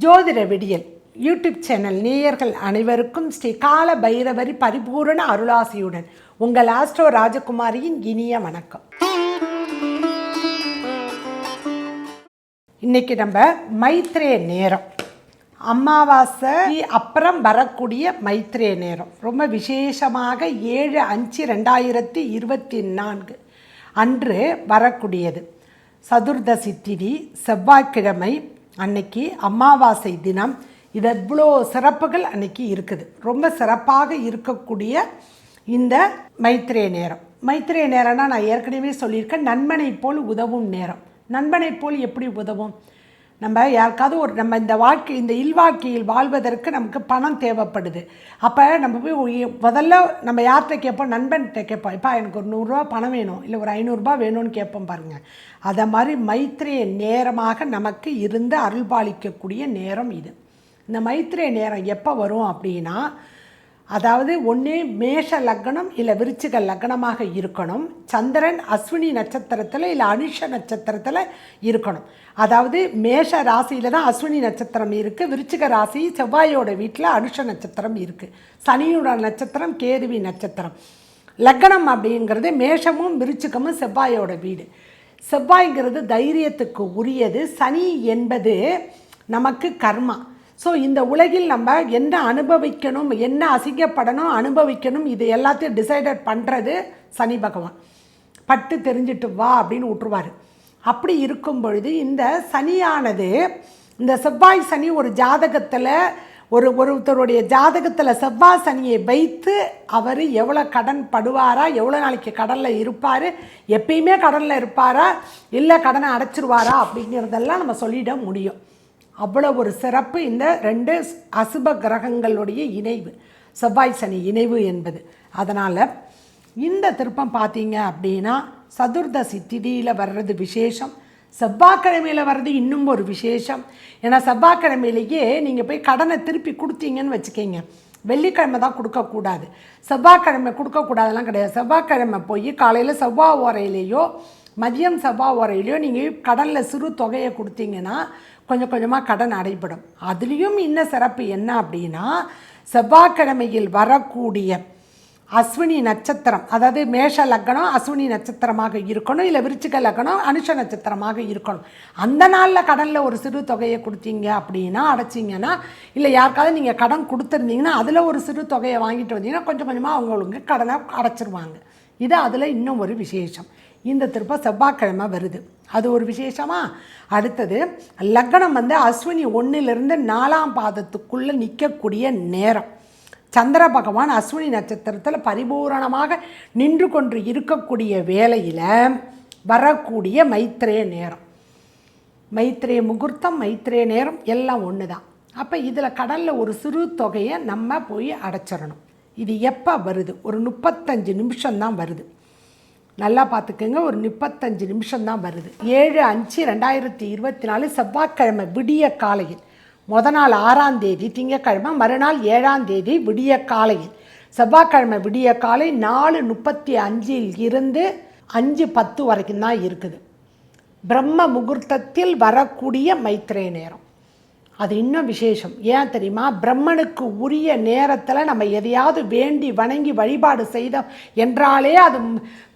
ஜோதிட விடியல் YouTube channel நேயர்கள் அனைவருக்கும் ஸ்ரீ கால பைரவரி பரிபூரண அருளாசியுடன் உங்கள் ஆஸ்ட்ரோ ராஜகுமாரியின் இனிய வணக்கம். இன்னைக்கு நம்ம மைத்ரே நேரம், அமாவாசை அப்புறம் வரக்கூடிய மைத்ரே நேரம் ரொம்ப விசேஷமாக 7/5/2024 அன்று வரக்கூடியது. சதுர்தசி திதி செவ்வாய்க்கிழமை அன்னைக்கு அமாவாசை தினம். இது எவ்வளோ சிறப்புகள் அன்னைக்கு இருக்குது. ரொம்ப சிறப்பாக இருக்கக்கூடிய இந்த மைத்ரே நேரம். மைத்ரே நேரம்னா நான் ஏற்கனவே சொல்லியிருக்கேன், நண்பனை போல் உதவும் நேரம். நண்பனை போல் எப்படி உதவும்? நம்ம யாருக்காவது நம்ம இந்த இல்வாழ்க்கையில் வாழ்வதற்கு நமக்கு பணம் தேவைப்படுது. அப்போ நம்ம போய் முதல்ல நம்ம யார்கிட்ட கேட்போம்? நண்பன்கிட்ட கேட்போம். இப்போ எனக்கு ஒரு 100 ரூபா பணம் வேணும், இல்லை ஒரு 500 ரூபா வேணும்னு கேட்போம் பாருங்கள். அதை மாதிரி மைத்ரே நேரமாக நமக்கு இருந்து அருள்பாலிக்கக்கூடிய நேரம் இது. இந்த மைத்ரே நேரம் எப்போ வரும் அப்படின்னா, அதாவது ஒன்று மேஷ லக்னம் இல்லை விருச்சிக லக்னமாக இருக்கணும். சந்திரன் அஸ்வினி நட்சத்திரத்தில் இல்லை அனுஷ நட்சத்திரத்தில் இருக்கணும். அதாவது மேஷ ராசியில் தான் அஸ்வினி நட்சத்திரம் இருக்குது, விருச்சிக ராசி செவ்வாயோட வீட்டில் அனுஷ நட்சத்திரம் இருக்குது, சனியோட நட்சத்திரம் கேதுவி நட்சத்திரம். லக்னம் அப்படிங்கிறது மேஷமும் விருச்சிகமும் செவ்வாயோட வீடு. செவ்வாய்ங்கிறது தைரியத்துக்கு உரியது, சனி என்பது நமக்கு கர்மா. ஸோ இந்த உலகில் நம்ம என்ன அனுபவிக்கணும், என்ன அசிங்கப்படணும், அனுபவிக்கணும், இது எல்லாத்தையும் டிசைடட் பண்ணுறது சனி பகவான். பட்டு தெரிஞ்சிட்டு வா அப்படின்னு விட்டுருவார். அப்படி இருக்கும் பொழுது இந்த சனியானது, இந்த செவ்வாய் சனி ஒரு ஜாதகத்தில் ஒருத்தருடைய ஜாதகத்தில் செவ்வாய் சனியை வைத்து அவர் எவ்வளோ கடன் படுவாரா, எவ்வளோ நாளைக்கு கடனில் இருப்பார், எப்பயுமே கடனில் இருப்பாரா, இல்லை கடனை அடைச்சிருவாரா அப்படிங்கிறதெல்லாம் நம்ம சொல்லிட முடியும். அவ்வளோ ஒரு சிறப்பு இந்த 2 அசுப கிரகங்களுடைய இணைவு, செவ்வாய் சனி இணைவு என்பது. அதனால் இந்த திருப்பம் பார்த்தீங்க அப்படின்னா சதுர்தசி திதியில் வர்றது விசேஷம், செவ்வாய்க்கிழமையில் வர்றது இன்னும் ஒரு விசேஷம். ஏன்னா செவ்வாய்க்கிழமையிலேயே நீங்கள் போய் கடனை திருப்பி கொடுத்தீங்கன்னு வச்சுக்கிங்க, வெள்ளிக்கிழமை தான் கொடுக்கக்கூடாது, செவ்வாய்க்கிழமை கொடுக்கக்கூடாதெல்லாம் கிடையாது. செவ்வாய்க்கிழமை போய் காலையில் செவ்வாய் ஓரையிலேயோ மதியம் செவ்வாய் ஓரையிலையோ நீங்கள் கடனில் சிறு தொகையை கொடுத்தீங்கன்னா கொஞ்சம் கொஞ்சமாக கடன் அடைபடும். அதுலேயும் இன்னும் சிறப்பு என்ன அப்படின்னா, செவ்வாய்க்கிழமையில் வரக்கூடிய அஸ்வினி நட்சத்திரம், அதாவது மேஷ லக்னம் அஸ்வினி நட்சத்திரமாக இருக்கணும், இல்லை விருச்சிக லக்னம் அனுஷ நட்சத்திரமாக இருக்கணும். அந்த நாளில் கடனில் ஒரு சிறு தொகையை கொடுத்தீங்க அப்படின்னா அடைச்சிங்கன்னா, இல்லை யாருக்காவது நீங்கள் கடன் கொடுத்துருந்தீங்கன்னா அதில் ஒரு சிறு தொகையை வாங்கிட்டு வந்தீங்கன்னா கொஞ்சம் கொஞ்சமாக அவங்களுக்கு கடனை அடைச்சிருவாங்க. இது அதில் இன்னும் ஒரு விசேஷம். இந்த திருப்பம் செவ்வாய்க்கிழமை வருது, அது ஒரு விசேஷமாக. அடுத்தது லக்னம் அஸ்வினி 1லிருந்து 4ஆம் பாதத்துக்குள்ளே நிற்கக்கூடிய நேரம். சந்திர பகவான் அஸ்வினி நட்சத்திரத்தில் பரிபூரணமாக நின்று கொண்டு இருக்கக்கூடிய வேளையில் வரக்கூடிய மைத்ரே நேரம், மைத்ரே முகூர்த்தம், மைத்ரே நேரம் எல்லாம் ஒன்று தான். அப்போ இதில் கடனில் ஒரு சிறு தொகையை நம்ம போய் அடைச்சிடணும். இது எப்போ வருது? ஒரு 35 நிமிஷம்தான் வருது. நல்லா பார்த்துக்கோங்க, ஒரு 35 நிமிஷம்தான் வருது. 7/5/2024 செவ்வாய்க்கிழமை விடிய காலையில், நாள் 6ஆம் தேதி திங்கட்கிழமை, மறுநாள் 7ஆம் தேதி விடிய காலையில், செவ்வாய்க்கிழமை விடிய காலை 4:35 இருந்து 5:10 வரைக்கும் தான் இருக்குது. பிரம்ம முகூர்த்தத்தில் வரக்கூடிய மைத்ரே நேரம் அது இன்னும் விசேஷம். ஏன் தெரியுமா? பிரம்மனுக்கு உரிய நேரத்தில் நம்ம எதையாவது வேண்டி வணங்கி வழிபாடு செய்தோம் என்றாலே அது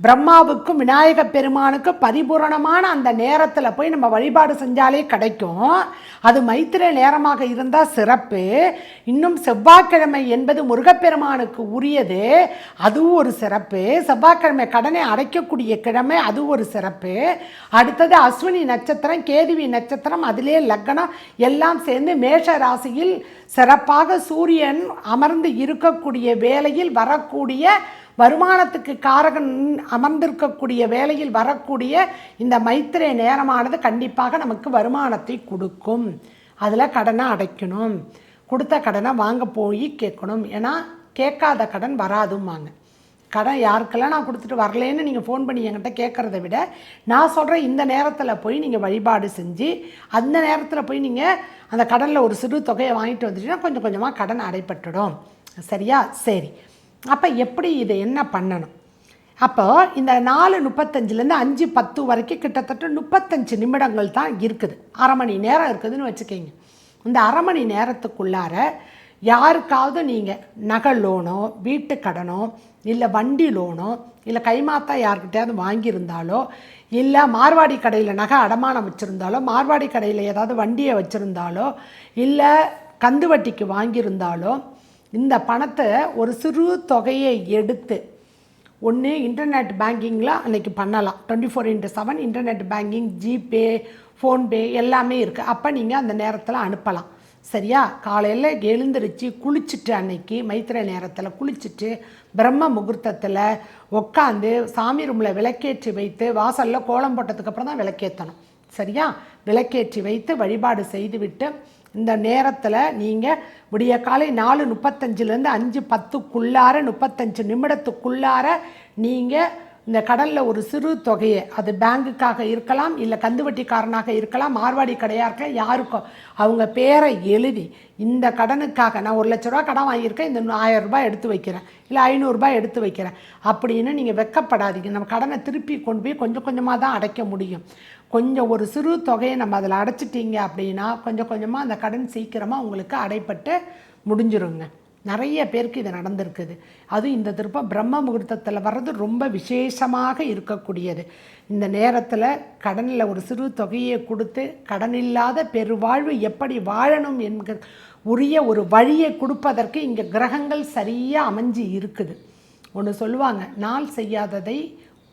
பிரம்மாவுக்கும் விநாயக பெருமானுக்கும் பரிபூரணமான அந்த நேரத்தில் போய் நம்ம வழிபாடு செஞ்சாலே கிடைக்கும். அது மைத்திரை நேரமாக இருந்தால் சிறப்பு. இன்னும் செவ்வாய்க்கிழமை என்பது முருகப்பெருமானுக்கு உரியது, அதுவும் ஒரு சிறப்பு. செவ்வாய்க்கிழமை கடனை அடைக்கக்கூடிய கிழமை, அது ஒரு சிறப்பு. அடுத்தது அஸ்வினி நட்சத்திரம் கேதுவி நட்சத்திரம், அதிலே லக்னம் எல்லாம் சேர்ந்து மேஷ ராசியில் சிறப்பாக சூரியன் அமர்ந்து இருக்கக்கூடிய வேளையில் வரக்கூடிய வருமானத்துக்கு காரகன் அமர்ந்திருக்கக்கூடிய வேளையில் வரக்கூடிய இந்த மைத்திரை நேரமானது கண்டிப்பாக நமக்கு வருமானத்தை கொடுக்கும். அதில் கடனை அடைக்கணும், கொடுத்த கடனை வாங்க போய் கேட்கணும். ஏன்னா கேட்காத கடன் வராதும்பாங்க. கடன் யாருக்கெல்லாம் நான் கொடுத்துட்டு வரலேன்னு நீங்கள் ஃபோன் பண்ணி என்கிட்ட கேட்குறத விட, நான் சொல்கிற இந்த நேரத்தில் போய் நீங்கள் வழிபாடு செஞ்சு அந்த நேரத்தில் போய் நீங்கள் அந்த கடனில் ஒரு சிறு தொகையை வாங்கிட்டு வந்துட்டீங்கன்னா கொஞ்சம் கொஞ்சமாக கடன் அடைப்பட்டுடும். சரியா? சரி. அப்போ எப்படி இதை என்ன பண்ணணும்? அப்போ இந்த 4:35லேருந்து 5:10 வரைக்கும் கிட்டத்தட்ட 35 நிமிடங்கள் தான் இருக்குது. அரை மணி நேரம் இருக்குதுன்னு வச்சுக்கோங்க. இந்த அரை மணி நேரத்துக்குள்ளார யாருக்காவது நீங்கள் நகை லோனோ வீட்டு கடனோ இல்லை வண்டி லோனோ இல்லை கைமாத்தா யார்கிட்டையாவது வாங்கியிருந்தாலோ இல்லை மார்வாடி கடையில் நகை அடமானம் வச்சுருந்தாலோ மார்வாடி கடையில் ஏதாவது வண்டியை வச்சுருந்தாலோ இல்லை கந்து வட்டிக்கு வாங்கியிருந்தாலோ இந்த பணத்தை ஒரு சிறு தொகையை எடுத்து ஒன்று இன்டர்நெட் பேங்கிங்கில் அன்றைக்கி பண்ணலாம் 24/7 இன்டர்நெட் பேங்கிங் ஜிபே ஃபோன்பே எல்லாமே இருக்குது. அப்போ நீங்கள் அந்த நேரத்தில் அனுப்பலாம். சரியா? காலையில் எழுந்திரிச்சு குளிச்சுட்டு அன்னைக்கு மைத்திரை நேரத்தில் குளிச்சுட்டு பிரம்ம முகூர்த்தத்தில் உட்காந்து சாமி ரூமில் விளக்கேற்றி வைத்து வாசலில் கோலம் போட்டதுக்கப்புறம் தான் விளக்கேற்றணும். சரியா? விளக்கேற்றி வைத்து வழிபாடு செய்துவிட்டு இந்த நேரத்தில் நீங்கள் விடிய காலை 4:35 5:10 35 நிமிடத்துக்குள்ளார நீங்கள் இந்த கடலில் ஒரு சிறு தொகையை, அது பேங்குக்காக இருக்கலாம் இல்லை கந்துவட்டிக்காரனாக இருக்கலாம் மார்வாடி கடையாக இருக்கலாம், யாருக்கோ அவங்க பேரை எழுதி இந்த கடனுக்காக நான் 1 லட்ச ரூபா கடன் வாங்கியிருக்கேன், இந்த 1000 ரூபாய் எடுத்து வைக்கிறேன் இல்லை 500 ரூபாய் எடுத்து வைக்கிறேன் அப்படின்னு நீங்கள் வெக்கப்படாதீங்க. நம்ம கடனை திருப்பி கொண்டு போய் கொஞ்சம் கொஞ்சமாக தான் அடைக்க முடியும். கொஞ்சம் ஒரு சிறு தொகையை நம்ம அதில் அடைச்சிட்டிங்க அப்படின்னா கொஞ்சம் கொஞ்சமாக அந்த கடன் சீக்கிரமாக உங்களுக்கு அடைப்பட்டு முடிஞ்சிருங்க. நிறைய பேருக்கு இது நடந்திருக்குது. அதுவும் இந்த திருப்பம் பிரம்ம முகூர்த்தத்தில் வர்றது ரொம்ப விசேஷமாக இருக்கக்கூடியது. இந்த நேரத்தில் கடனில் ஒரு சிறு தொகையை கொடுத்து கடனில்லாத பெருவாழ்வு எப்படி வாழணும் என்கிற உரிய ஒரு வழியை கொடுப்பதற்கு இங்கே கிரகங்கள் சரியாக அமைஞ்சு இருக்குது. ஒன்று சொல்லுவாங்க, நாள் செய்யாததை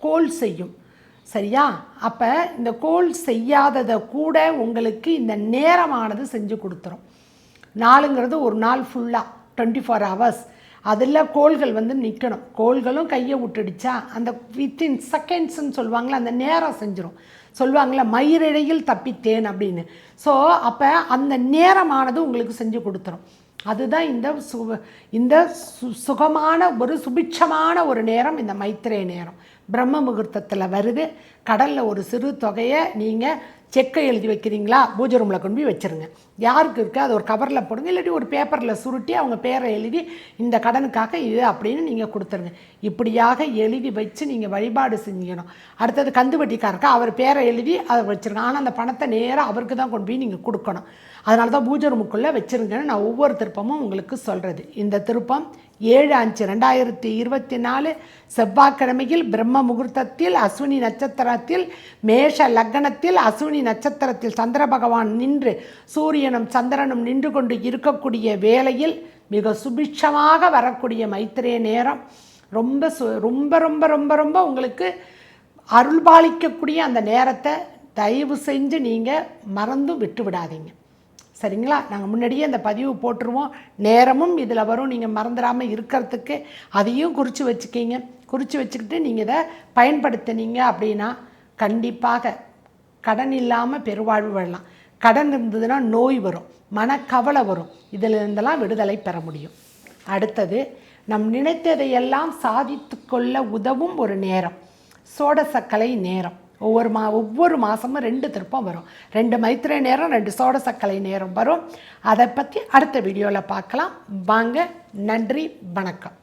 கோல் செய்யும். சரியா? அப்போ இந்த கோல் செய்யாததை கூட உங்களுக்கு இந்த நேரமானது செஞ்சு கொடுத்துரும். நாளுங்கிறது ஒரு நாள் ஃபுல்லாக 24 hours அதில் கோள்கள் நிற்கணும். கோள்களும் கையை விட்டுடுச்சா அந்த வித்தின் செகண்ட்ஸ்ன்னு சொல்லுவாங்களே அந்த நேரம் செஞ்சிடும். சொல்லுவாங்களே மயிரிழையில் தப்பித்தேன் அப்படின்னு. ஸோ அப்போ அந்த நேரமானது உங்களுக்கு செஞ்சு கொடுத்துரும். அதுதான் இந்த சுகமான ஒரு சுபிட்சமான ஒரு நேரம் இந்த மைத்திரை நேரம். பிரம்ம முகூர்த்தத்தில் வருது. கடலில் ஒரு சிறு தொகையை நீங்கள் செக்கை எழுதி வைக்கிறீங்களா, பூஜை ரூமில் கொண்டு போய் வச்சுருங்க. யாருக்கு இருக்குது அது ஒரு கவரில் போடுங்க, இல்லாட்டி ஒரு பேப்பரில் சுருட்டி அவங்க பேரை எழுதி இந்த கடனுக்காக இது அப்படின்னு நீங்கள் கொடுத்துருங்க. இப்படியாக எழுதி வச்சு நீங்கள் வழிபாடு செஞ்சுக்கணும். அடுத்தது கந்து வட்டிக்காரருக்கு அவர் பேரை எழுதி அதை வச்சுருங்க. ஆனால் அந்த பணத்தை நேராக அவருக்கு தான் கொண்டு போய் நீங்கள் கொடுக்கணும். அதனால தான் பூஜை ரூமுக்குள்ளே வச்சுருங்கன்னு நான் ஒவ்வொரு திருப்பமும் உங்களுக்கு சொல்கிறது. இந்த திருப்பம் 7/5/2024 செவ்வாய்க்கிழமையில் பிரம்ம முகூர்த்தத்தில் அஸ்வினி நட்சத்திரத்தில் மேஷ லக்னத்தில் அஸ்வினி நட்சத்திரத்தில் சந்திர பகவான் நின்று சூரியனும் சந்திரனும் நின்று கொண்டு இருக்கக்கூடிய வேளையில் மிக சுபிட்சமாக வரக்கூடிய மைத்திரே நேரம். ரொம்ப ரொம்ப ரொம்ப ரொம்ப ரொம்ப உங்களுக்கு அருள்பாலிக்கக்கூடிய அந்த நேரத்தை தயவு செஞ்சு நீங்கள் மறந்தும் விட்டு விடாதீங்க. சரிங்களா? நாங்கள் முன்னாடியே அந்த பதிவு போட்டுருவோம். நேரமும் இதில் வரும். நீங்கள் மறந்துடாமல் இருக்கிறதுக்கு அதையும் குறித்து வச்சுக்கிங்க. குறித்து வச்சுக்கிட்டு நீங்கள் இதை பயன்படுத்தினீங்க அப்படின்னா கண்டிப்பாக கடன் இல்லாமல் பெருவாழ்வு வாழலாம். கடன் இருந்ததுன்னா நோய் வரும், மனக்கவலை வரும். இதில் இருந்தெல்லாம் விடுதலை பெற முடியும். அடுத்தது, நம் நினைத்ததையெல்லாம் சாதித்து கொள்ள உதவும் ஒரு நேரம் சோடசக்கலை நேரம். ஒவ்வொரு மாதமும் 2 திருப்பம் வரும். 2 மைத்திரை நேரம், 2 சோடசக்கலை நேரம் வரும். அதை பற்றி அடுத்த வீடியோவில் பார்க்கலாம். வாங்க. நன்றி, வணக்கம்.